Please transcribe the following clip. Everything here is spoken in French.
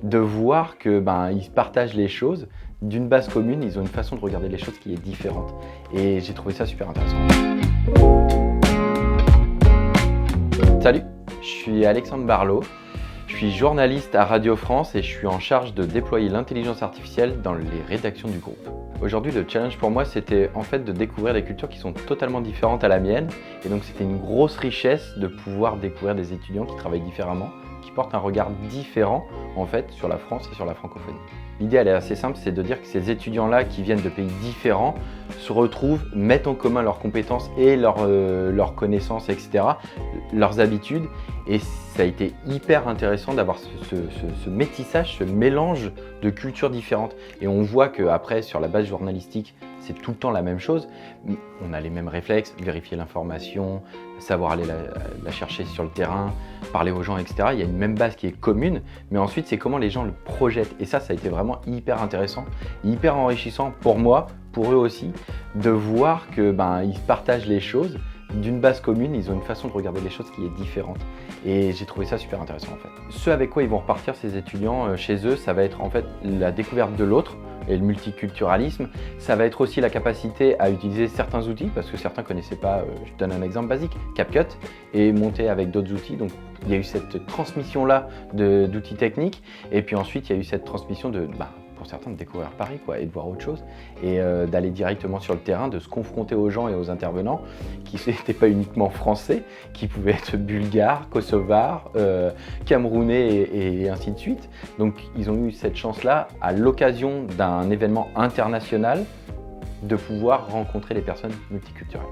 de voir que ils partagent les choses d'une base commune, ils ont une façon de regarder les choses qui est différente. Et j'ai trouvé ça super intéressant. Salut, je suis Alexandre Barlot, je suis journaliste à Radio France et je suis en charge de déployer l'intelligence artificielle dans les rédactions du groupe. Aujourd'hui, le challenge pour moi, c'était en fait de découvrir des cultures qui sont totalement différentes à la mienne. Et donc c'était une grosse richesse de pouvoir découvrir des étudiants qui travaillent différemment, qui portent un regard différent en fait sur la France et sur la francophonie. L'idée, elle est assez simple, c'est de dire que ces étudiants-là qui viennent de pays différents se retrouvent, mettent en commun leurs compétences et leurs connaissances, etc., leurs habitudes. Et ça a été hyper intéressant d'avoir ce métissage, ce mélange de cultures différentes. Et on voit qu'après, sur la base journalistique, c'est tout le temps la même chose. On a les mêmes réflexes, vérifier l'information, savoir aller la chercher sur le terrain, parler aux gens, etc. Il y a une même base qui est commune, mais ensuite, c'est comment les gens le projettent. Et ça a été vraiment hyper intéressant, hyper enrichissant pour moi, pour eux aussi, de voir qu'ils partagent les choses d'une base commune, ils ont une façon de regarder les choses qui est différente. Et j'ai trouvé ça super intéressant en fait. Ce avec quoi ils vont repartir ces étudiants chez eux, ça va être en fait la découverte de l'autre et le multiculturalisme. Ça va être aussi la capacité à utiliser certains outils, parce que certains ne connaissaient pas, je donne un exemple basique, CapCut, et monter avec d'autres outils. Donc il y a eu cette transmission-là d'outils techniques, et puis ensuite il y a eu cette transmission pour certains de découvrir Paris et de voir autre chose et d'aller directement sur le terrain, de se confronter aux gens et aux intervenants qui n'étaient pas uniquement français, qui pouvaient être bulgares, kosovars, camerounais et ainsi de suite. Donc ils ont eu cette chance-là, à l'occasion d'un événement international, de pouvoir rencontrer les personnes multiculturelles.